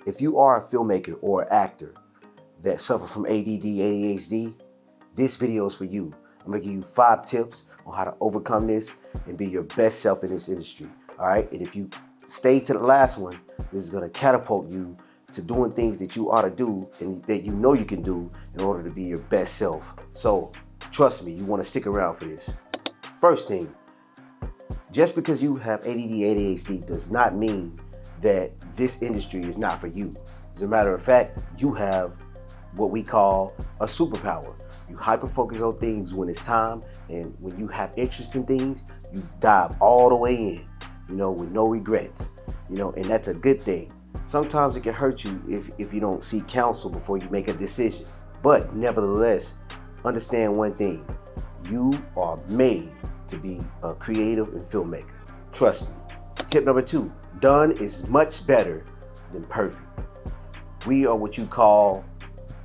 If you are a filmmaker or actor that suffer from ADD, ADHD, this video is for you. I'm gonna give you 5 tips on how to overcome this and be your best self in this industry, all right? And if you stay to the last one, this is gonna catapult you to doing things that you ought to do and that you know you can do in order to be your best self. So trust me, you wanna stick around for this. First thing, just because you have ADD, ADHD does not mean that this industry is not for you. As a matter of fact, you have what we call a superpower. You hyper-focus on things when it's time, and when you have interest in things, you dive all the way in, with no regrets, and that's a good thing. Sometimes it can hurt you if you don't seek counsel before you make a decision. But nevertheless, understand one thing. You are made to be a creative and filmmaker. Trust me. Tip number 2, done is much better than perfect. We are what you call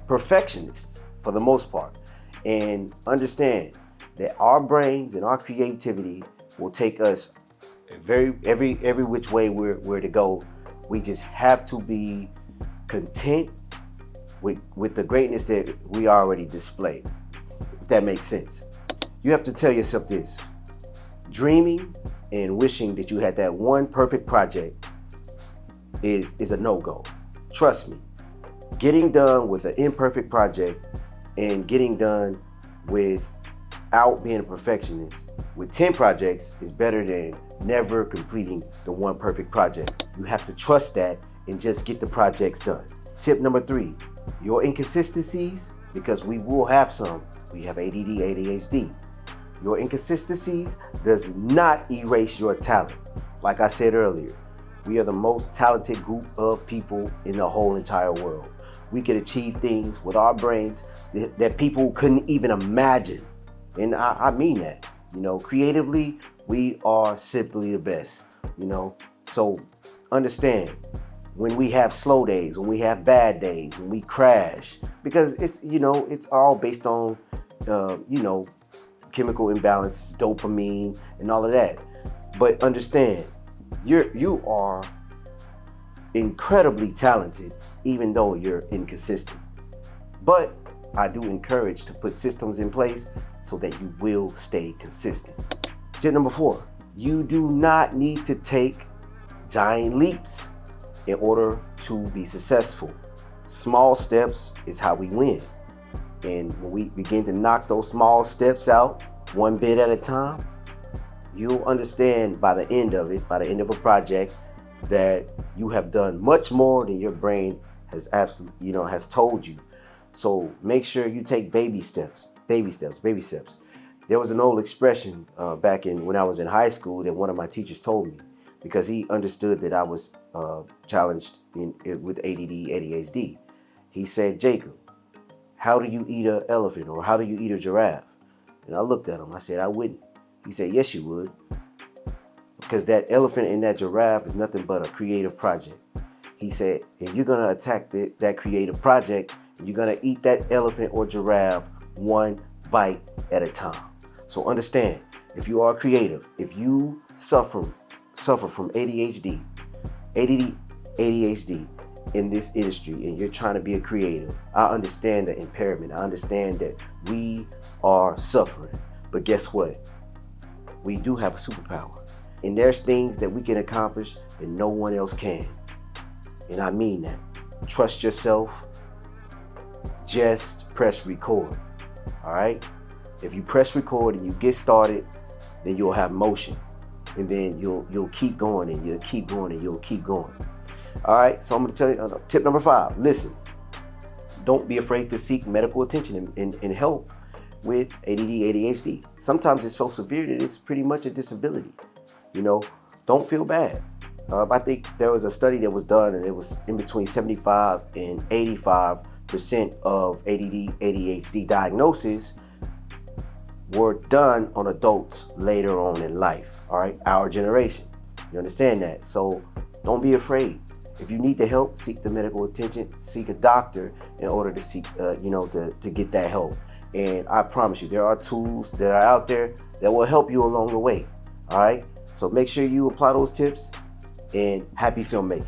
perfectionists for the most part. And understand that our brains and our creativity will take us every which way we're to go. We just have to be content with the greatness that we already display, if that makes sense. You have to tell yourself this: dreaming and wishing that you had that one perfect project is a no-go. Trust me, getting done with an imperfect project and getting done without being a perfectionist with 10 projects is better than never completing the one perfect project. You have to trust that and just get the projects done. Tip number 3, your inconsistencies, because we will have some. We have ADD, ADHD. Your inconsistencies does not erase your talent. Like I said earlier, we are the most talented group of people in the whole entire world. We can achieve things with our brains that people couldn't even imagine. And I mean that, creatively, we are simply the best, So understand, when we have slow days, when we have bad days, when we crash, because it's all based on, chemical imbalances, dopamine, and all of that. But understand, you are incredibly talented, even though you're inconsistent. But I do encourage to put systems in place so that you will stay consistent. Tip number 4, you do not need to take giant leaps in order to be successful. Small steps is how we win. And when we begin to knock those small steps out, one bit at a time, you'll understand by the end of a project, that you have done much more than your brain has has told you. So make sure you take baby steps. There was an old expression back when I was in high school that one of my teachers told me, because he understood that I was challenged with ADD, ADHD. He said, "Jacob, how do you eat an elephant, or how do you eat a giraffe?" And I looked at him. I said, "I wouldn't." He said, "Yes, you would. Because that elephant and that giraffe is nothing but a creative project." He said, "And you're going to attack that creative project, and you're going to eat that elephant or giraffe one bite at a time." So understand, if you are creative, if you suffer from ADD, ADHD in this industry, and you're trying to be a creative, I understand the impairment. I understand that we are suffering. But guess what? We do have a superpower. And there's things that we can accomplish that no one else can. And I mean that. Trust yourself. Just press record. All right? If you press record and you get started, then you'll have motion. And then you'll keep going, and you'll keep going, and you'll keep going. All right? So I'm going to tell you tip number 5. Listen. Don't be afraid to seek medical attention and help with ADD, ADHD. Sometimes it's so severe that it's pretty much a disability. Don't feel bad. I think there was a study that was done, and it was in between 75 and 85% of ADD, ADHD diagnoses were done on adults later on in life. All right, our generation. You understand that? So don't be afraid. If you need the help, seek the medical attention. Seek a doctor in order to seek, to get that help. And I promise you, there are tools that are out there that will help you along the way. All right. So make sure you apply those tips, and happy filmmaking.